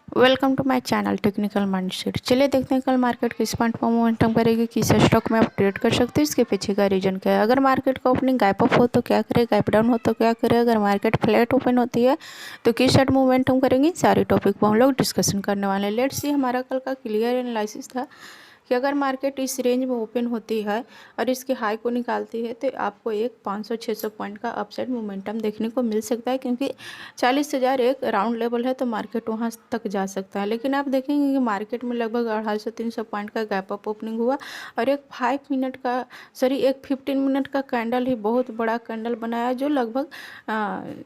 Welcome to my channel technical mindset. चलिए देखते हैं कल मार्केट किस पॉइंट पर मोमेंटम करेगी, किस स्टॉक में आप ट्रेड कर सकते हैं, इसके पीछे का रीजन क्या है। अगर मार्केट का ओपनिंग गैप अप हो तो क्या करे, गैप डाउन हो तो क्या करे, अगर मार्केट फ्लैट ओपन होती है तो किस साइड मोमेंटम करेंगे, सारे टॉपिक पर हम लोग डिस्कशन करने वाले हैं। लेट्स सी हमारा कल का क्लियर एनालिसिस था कि अगर मार्केट इस रेंज में ओपन होती है और इसके हाई को निकालती है तो आपको एक 500-600 पॉइंट का अपसाइड मोमेंटम देखने को मिल सकता है, क्योंकि 40,000 एक राउंड लेवल है तो मार्केट वहां तक जा सकता है। लेकिन आप देखेंगे कि मार्केट में लगभग 250-300 पॉइंट का गैप अप ओपनिंग हुआ और एक 15 मिनट का कैंडल ही बहुत बड़ा कैंडल बनाया, जो लगभग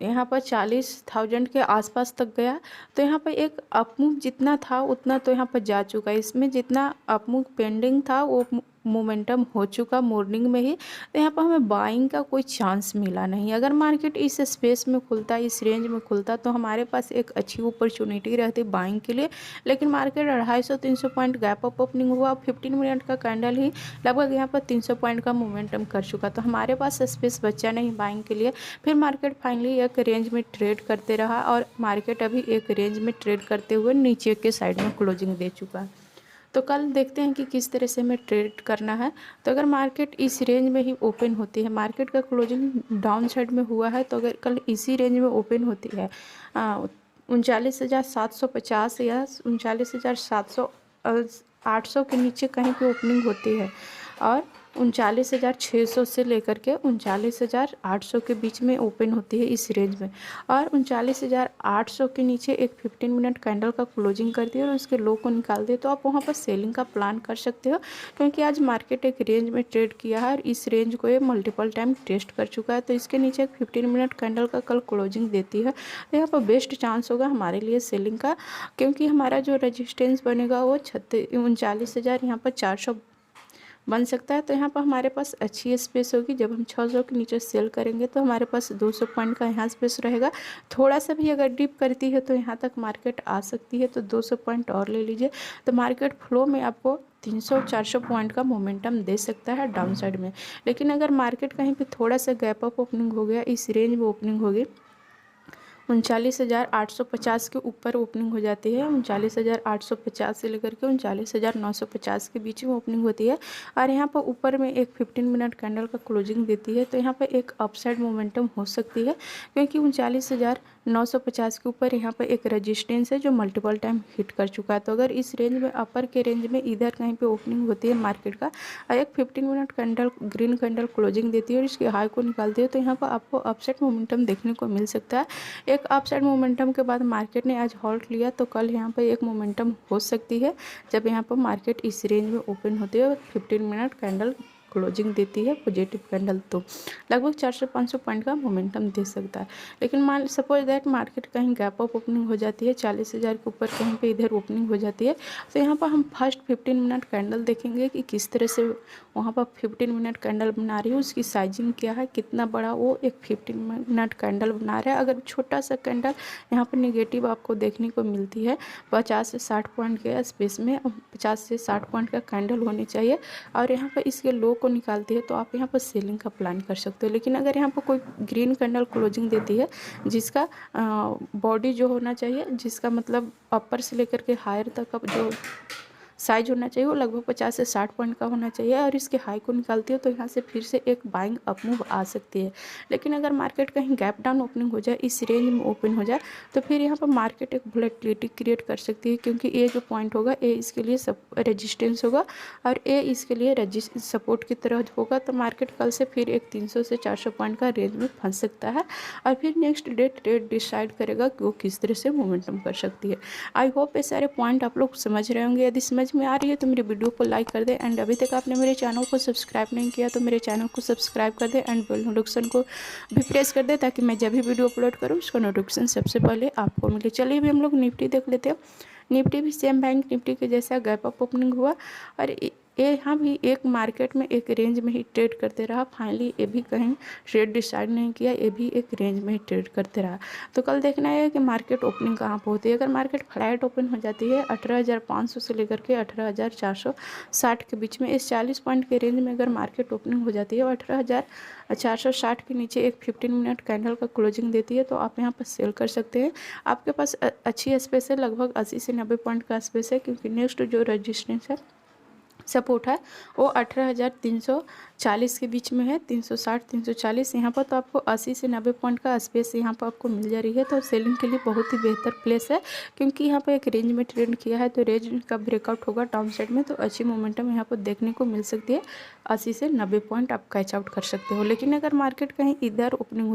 यहाँ पर 40,000 के आसपास तक गया। तो यहाँ पर एक अपमूव जितना था उतना तो यहाँ पर जा चुका है, इसमें जितना अपमूव पेंडिंग था वो मोमेंटम हो चुका मॉर्निंग में ही। तो यहाँ पर हमें बाइंग का कोई चांस मिला नहीं। अगर मार्केट इस स्पेस में खुलता, इस रेंज में खुलता, तो हमारे पास एक अच्छी अपॉर्चुनिटी रहती बाइंग के लिए। लेकिन market 250-300 point gap up opening हुआ, 15 मिनट का कैंडल ही लगभग यहाँ पर 300 पॉइंट का मोमेंटम कर चुका, तो हमारे पास स्पेस बचा नहीं बाइंग के लिए। फिर मार्केट फाइनली एक रेंज में ट्रेड करते रहा और मार्केट अभी एक रेंज में ट्रेड करते हुए नीचे के साइड में क्लोजिंग दे चुका है। तो कल देखते हैं कि किस तरह से हमें ट्रेड करना है। तो अगर मार्केट इस रेंज में ही ओपन होती है, मार्केट का क्लोजिंग डाउन साइड में हुआ है, तो अगर कल इसी रेंज में ओपन होती है 39,750 या 39,700 800 के नीचे कहीं पे ओपनिंग होती है और 39,600 से लेकर के 39,800 के बीच में ओपन होती है इस रेंज में, और 39,800 के नीचे एक 15 मिनट कैंडल का क्लोजिंग करती है और उसके लो को निकालती है, तो आप वहाँ पर सेलिंग का प्लान कर सकते हो। क्योंकि आज मार्केट एक रेंज में ट्रेड किया है और इस रेंज को ये मल्टीपल टाइम टेस्ट कर चुका है, तो इसके नीचे एक 15 मिनट कैंडल का कल क्लोजिंग देती है, तो यहाँ पर बेस्ट चांस होगा हमारे लिए सेलिंग का। क्योंकि हमारा जो रजिस्टेंस बनेगा वो 39,000 यहाँ पर 400 बन सकता है। तो यहाँ पर हमारे पास अच्छी स्पेस होगी। जब हम 600 के नीचे सेल करेंगे तो हमारे पास 200 पॉइंट का यहाँ स्पेस रहेगा। थोड़ा सा भी अगर डिप करती है तो यहाँ तक मार्केट आ सकती है, तो 200 पॉइंट और ले लीजिए, तो मार्केट फ्लो में आपको 300-400 पॉइंट का मोमेंटम दे सकता है डाउन साइड में। लेकिन अगर मार्केट कहीं पे थोड़ा सा गैप अप ओपनिंग हो गया, इस रेंज में ओपनिंग होगी, 39,850 के ऊपर ओपनिंग हो जाती है, 39,850 से लेकर के 39,950 के बीच में ओपनिंग होती है और यहाँ पर ऊपर में एक 15 मिनट कैंडल का क्लोजिंग देती है, तो यहाँ पर एक अपसाइड मोमेंटम हो सकती है। क्योंकि 39,950 के ऊपर यहाँ पर एक रजिस्टेंस है जो मल्टीपल टाइम हिट कर चुका है। तो अगर इस रेंज में अपर के रेंज में इधर कहीं पे ओपनिंग होती है मार्केट का और एक 15 minute candle green candle closing देती है और इसके हाई को निकालती है, तो यहाँ पर आपको अपसाइड मोमेंटम देखने को मिल सकता है। एक अपसाइड मोमेंटम के बाद मार्केट ने आज हॉल्ट लिया, तो कल यहाँ पर एक मोमेंटम हो सकती है जब यहाँ पर मार्केट इस रेंज में ओपन होती है, 15 मिनट कैंडल क्लोजिंग देती है पॉजिटिव कैंडल, तो लगभग 400-500 पॉइंट का मोमेंटम दे सकता है। लेकिन मान सपोज दैट मार्केट कहीं गैप अप ओपनिंग हो जाती है, 40,000 के ऊपर कहीं पे इधर ओपनिंग हो जाती है, तो यहाँ पर हम फर्स्ट 15 मिनट कैंडल देखेंगे कि किस तरह से वहाँ पर 15 मिनट कैंडल बना रही है, उसकी साइजिंग क्या है, कितना बड़ा वो एक 15 मिनट कैंडल बना रहा है। अगर छोटा सा कैंडल यहाँ पर नेगेटिव आपको देखने को मिलती है 50 से 60 पॉइंट के स्पेस में, 50 से 60 पॉइंट का कैंडल होनी चाहिए और यहाँ पर इसके लो को निकालती है, तो आप यहाँ पर सेलिंग का प्लान कर सकते हो। लेकिन अगर यहाँ पर कोई ग्रीन कैंडल क्लोजिंग देती है जिसका बॉडी जो होना चाहिए, जिसका मतलब अपर से लेकर के हायर तक का जो साइज होना चाहिए वो लगभग 50 से 60 पॉइंट का होना चाहिए और इसके हाई को निकालती है, तो यहाँ से फिर से एक बाइंग अप मूव आ सकती है। लेकिन अगर मार्केट कहीं गैप डाउन ओपनिंग हो जाए, इस रेंज में ओपन हो जाए, तो फिर यहाँ पर मार्केट एक वोलेटिलिटी क्रिएट कर सकती है, क्योंकि ए जो पॉइंट होगा ए इसके लिए सब रेजिस्टेंस होगा और ए इसके लिए सपोर्ट की तरह होगा। तो मार्केट कल से फिर एक 300 से 400 पॉइंट का रेंज में फंस सकता है और फिर नेक्स्ट डे ट्रेड डिसाइड करेगा कि वो किस तरह से मोमेंटम कर सकती है। आई होप ये सारे पॉइंट आप लोग समझ रहे होंगे। यदि समझ में आ रही है तो मेरे वीडियो को लाइक कर दे एंड अभी तक आपने मेरे चैनल को सब्सक्राइब नहीं किया तो मेरे चैनल को सब्सक्राइब कर दे एंड बेल नोटिफिकेशन को भी प्रेस कर दे, ताकि मैं जब भी वीडियो अपलोड करूँ उसका नोटिफिकेशन सबसे पहले आपको मिले। चलिए भी हम लोग निफ्टी देख लेते हैं। निफ्टी भी सेम बैंक निफ्टी के जैसा गैप अप ओपनिंग हुआ और ये यहाँ भी एक मार्केट में एक रेंज में ही ट्रेड करते रहा। फाइनली ये भी कहीं ट्रेड डिसाइड नहीं किया, ये भी एक रेंज में ही ट्रेड करते रहा। तो कल देखना है कि मार्केट ओपनिंग कहाँ पर होती है। अगर मार्केट फ्लैट ओपन हो जाती है 18,500 से लेकर के 18,460 के बीच में, इस 40 पॉइंट के रेंज में अगर मार्केट ओपनिंग हो जाती है और 18,460 के नीचे एक 15 मिनट कैंडल का क्लोजिंग देती है, तो आप यहाँ पर सेल कर सकते हैं। आपके पास अच्छी स्पेस है, लगभग 80 से 90 पॉइंट का स्पेस है, क्योंकि नेक्स्ट जो रजिस्टेंस है, सपोर्ट है, वो 18,340 के बीच में है, 360 340 यहाँ पर। तो आपको 80 से 90 पॉइंट का स्पेस यहाँ पर आपको मिल जा रही है। तो सेलिंग के लिए बहुत ही बेहतर प्लेस है, क्योंकि यहाँ पर एक रेंज में ट्रेड किया है, तो रेंज का ब्रेकआउट होगा डाउन साइड में, तो अच्छी मोमेंटम यहाँ पर देखने को मिल सकती है। 80 से 90 पॉइंट आप कैच आउट कर सकते हो। लेकिन अगर मार्केट कहीं इधर ओपनिंग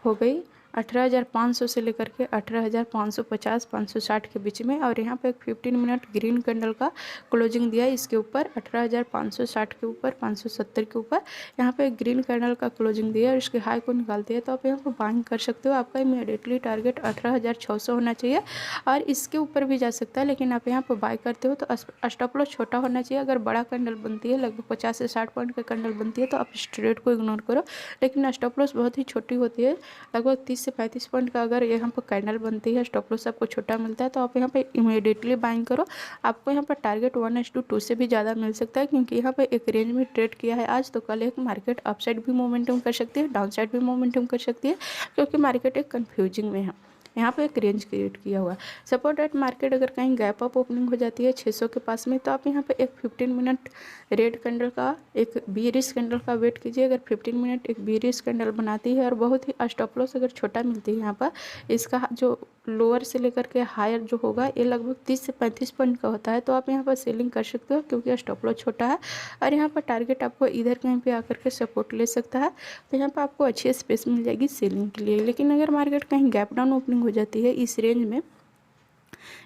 हो गई 18,500 से लेकर के 18,550 560 के बीच में, और यहाँ पे एक 15 मिनट ग्रीन कैंडल का क्लोजिंग दिया है इसके ऊपर 18,560 के ऊपर 570 के ऊपर, यहाँ पे एक ग्रीन कैंडल का क्लोजिंग दिया है और इसके हाई को निकालते हैं, तो आप यहाँ पर बाइंग कर सकते हो। आपका इमीडिएटली टारगेट 18,600 होना चाहिए और इसके ऊपर भी जा सकता है, लेकिन आप यहाँ पर बाई करते हो तो स्टॉप लॉस छोटा होना चाहिए। अगर बड़ा कैंडल बनती है, लगभग 50 से 60 पॉइंट का कैंडल बनती है, तो आप इस ट्रेड को इग्नोर करो। लेकिन स्टॉप लॉस बहुत ही छोटी होती है, लगभग 30 से 35 पॉइंट का अगर यहाँ पर कैंडल बनती है, स्टॉप लॉस आपको छोटा मिलता है, तो आप यहाँ पे इमीडिएटली बाइंग करो। आपको यहाँ पर टारगेट 1:2 से भी ज़्यादा मिल सकता है, क्योंकि यहाँ पे एक रेंज में ट्रेड किया है आज, तो कल एक मार्केट अपसाइड भी मोमेंटम कर सकती है, डाउन साइड भी मोमेंटम कर सकती है, क्योंकि मार्केट एक कन्फ्यूजिंग में है। यहाँ पे एक रेंज क्रिएट किया हुआ है। सपोर्ट एट मार्केट अगर कहीं गैप अप ओपनिंग हो जाती है 600 के पास में, तो आप यहाँ पे एक 15 मिनट रेड कैंडल का, एक बीरिश कैंडल का वेट कीजिए। अगर 15 मिनट एक बीरिश कैंडल बनाती है और बहुत ही स्टॉप लॉस अगर छोटा मिलती है, यहाँ पर इसका जो लोअर से लेकर के हायर जो होगा ये लगभग 30 से 35 पॉइंट का होता है, तो आप यहाँ पर सेलिंग कर सकते हो, क्योंकि स्टॉप लॉस छोटा है और यहाँ पर टारगेट आपको इधर कहीं पे आकर के सपोर्ट ले सकता है, तो यहाँ पर आपको अच्छी स्पेस मिल जाएगी सेलिंग के लिए। लेकिन अगर मार्केट कहीं गैप डाउन ओपनिंग हो जाती है इस रेंज में,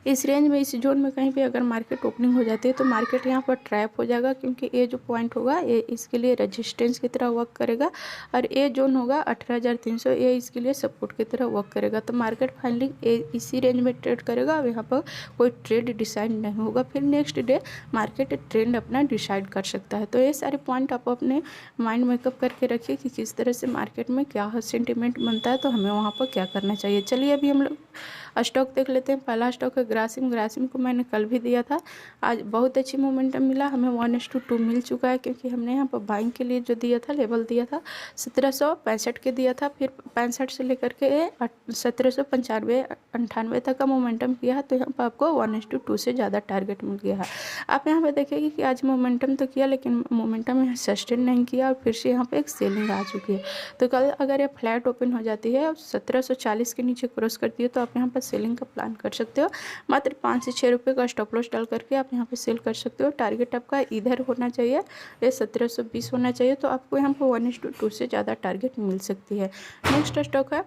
इस जोन में कहीं पे अगर मार्केट ओपनिंग हो जाती है, तो मार्केट यहाँ पर ट्रैप हो जाएगा, क्योंकि ये जो पॉइंट होगा ये इसके लिए रेजिस्टेंस की तरह वर्क करेगा और ये जोन होगा 18,300, ये इसके लिए सपोर्ट की तरह वर्क करेगा। तो मार्केट फाइनली इसी रेंज में ट्रेड करेगा। अब यहाँ पर कोई ट्रेड डिसाइड नहीं होगा, फिर नेक्स्ट डे मार्केट ट्रेंड अपना डिसाइड कर सकता है। तो ये सारे पॉइंट आप अपने माइंड मेकअप करके रखिए कि किस तरह से मार्केट में क्या सेंटिमेंट बनता है, तो हमें वहाँ पर क्या करना चाहिए। चलिए अभी हम लोग स्टॉक देख लेते हैं। पहला स्टॉक है ग्रासिम को मैंने कल भी दिया था, आज बहुत अच्छी मोमेंटम मिला, हमें 1:2 मिल चुका है, क्योंकि हमने यहाँ पर बाइंग के लिए जो दिया था लेवल दिया था 1765 के दिया था, फिर 65 से लेकर के 1795 98 तक का मोमेंटम किया है, तो यहाँ पर आपको 1:2 से ज़्यादा टारगेट मिल गया है। आप यहाँ पर देखेंगे कि आज मोमेंटम तो किया, लेकिन मोमेंटम यहाँ सस्टेन नहीं किया और फिर से यहाँ पर एक सेलिंग आ चुकी है। तो कल अगर ये फ्लैट ओपन हो जाती है और 1740 के नीचे क्रॉस करती है, तो आप यहाँ पर सेलिंग का प्लान कर सकते हो। मात्र 5 से 6 रुपये का स्टॉप लॉस डाल करके आप यहाँ पे सेल कर सकते हो। टारगेट आपका इधर होना चाहिए, ये 1720 होना चाहिए, तो आपको यहाँ पर 1:2 से ज़्यादा टारगेट मिल सकती है। नेक्स्ट स्टॉक है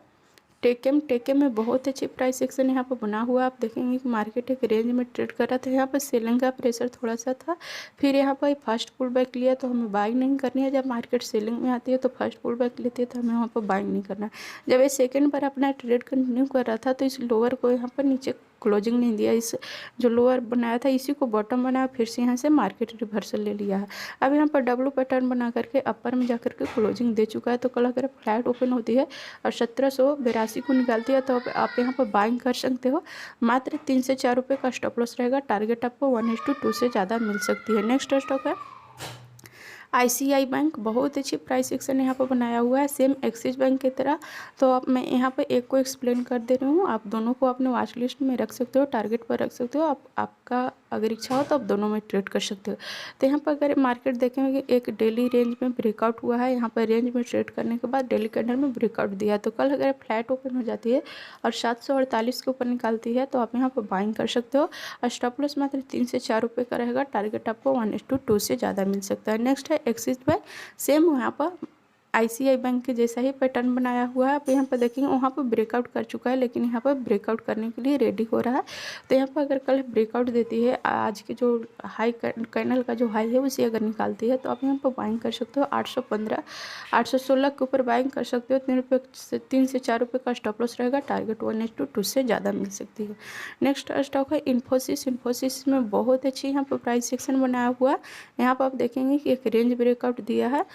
टेकेम में बहुत अच्छी प्राइस एक्शन यहाँ पर बना हुआ। आप देखेंगे कि मार्केट एक रेंज में ट्रेड कर रहा था, यहाँ पर सेलिंग का प्रेशर थोड़ा सा था, फिर यहाँ पर फर्स्ट पुल बैक लिया, तो हमें बाइंग नहीं करनी है। जब मार्केट सेलिंग में आती है तो फर्स्ट पुल बैक लेती है, तो हमें वहाँ पर बाइंग नहीं करना है। जब ये सेकेंड बार अपना ट्रेड कंटिन्यू कर रहा था, तो इस लोअर को यहाँ पर नीचे क्लोजिंग नहीं दिया, इस जो लोअर बनाया था इसी को बॉटम बनाया, फिर से यहाँ से मार्केट रिवर्सल ले लिया है। अब यहाँ पर डब्लू पैटर्न बना करके अपर में जाकर के क्लोजिंग दे चुका है। तो कल अगर फ्लैट ओपन होती है और 1782 को निकालती है, तो आप यहाँ पर बाइंग कर सकते हो। मात्र 3 से 4 रुपये का स्टॉप लॉस रहेगा। टारगेट आपको 1:2 से ज़्यादा मिल सकती है। नेक्स्ट स्टॉक है ICICI बैंक, बहुत अच्छी प्राइस एक्शन यहाँ पर बनाया हुआ है, सेम एक्सिस बैंक की तरह। तो अब मैं यहाँ पर एक को एक्सप्लेन कर दे रही हूँ, आप दोनों को अपने वॉच लिस्ट में रख सकते हो, टारगेट पर रख सकते हो। आपका अगर इच्छा हो तो आप दोनों में ट्रेड कर सकते हो। तो यहाँ पर अगर मार्केट देखेंगे एक डेली रेंज में ब्रेकआउट हुआ है, यहाँ पर रेंज में ट्रेड करने के बाद डेली कैंडल में ब्रेकआउट दिया। तो कल अगर फ्लैट ओपन हो जाती है और 748 के ऊपर निकालती है, तो आप यहाँ पर बाइंग कर सकते हो। और स्टॉप लॉस मात्र 3 से 4 रुपये का रहेगा। टारगेट आपको 1:2 से ज़्यादा मिल सकता है। नेक्स्ट है एक्सिस बैंक, सेम यहाँ पर ICICI बैंक के जैसा ही पैटर्न बनाया हुआ है। आप यहाँ पर देखेंगे वहाँ पर ब्रेकआउट कर चुका है, लेकिन यहाँ पर ब्रेकआउट करने के लिए रेडी हो रहा है। तो यहाँ पर अगर कल ब्रेकआउट देती है, आज के जो हाई कैंडल का जो हाई है उसे अगर निकालती है, तो आप यहाँ पर बाइंग कर सकते हो 815 816 के ऊपर बाइंग कर सकते हो। 3 से 4 रुपये का स्टॉप लॉस रहेगा। टारगेट 1:2 से ज़्यादा मिल सकती है। नेक्स्ट स्टॉक है इन्फोसिस। इन्फोसिस में बहुत अच्छी यहाँ पर प्राइस सेक्शन बनाया हुआ है। यहाँ पर आप देखेंगे कि एक रेंज ब्रेकआउट दिया है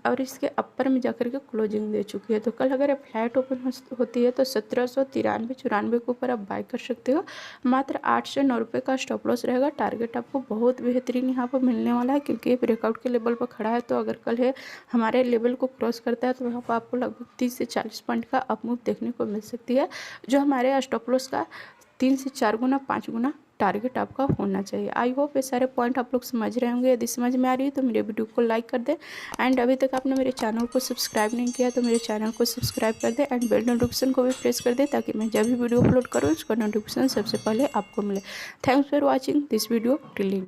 और इसके अपर में जाकर के क्लोजिंग दे चुकी है। तो कल अगर फ्लैट ओपन होती है तो 1793-94 के ऊपर आप बाय कर सकते हो। मात्र 8 से 9 रुपये का स्टॉप लॉस रहेगा। टारगेट आपको बहुत बेहतरीन यहाँ पर मिलने वाला है, क्योंकि ब्रेकआउट के लेवल पर खड़ा है। तो अगर कल है हमारे लेवल को क्रॉस करता है तो यहाँ पर आपको लगभग 30 से 40 पॉइंट का अपमूव देखने को मिल सकती है, जो हमारे स्टॉप लॉस का 3 से 4 गुना 5 गुना टारगेट आपका होना चाहिए। आई होप ये सारे पॉइंट आप लोग समझ रहे होंगे। यदि समझ में आ रही है तो मेरे वीडियो को लाइक कर दें, एंड अभी तक आपने मेरे चैनल को सब्सक्राइब नहीं किया तो मेरे चैनल को सब्सक्राइब कर दें, एंड बेल नोटिफिकेशन को भी प्रेस कर दें, ताकि मैं जब भी वीडियो अपलोड करूँ उसका नोटिफिकेशन सबसे पहले आपको मिले। Thanks for watching this video till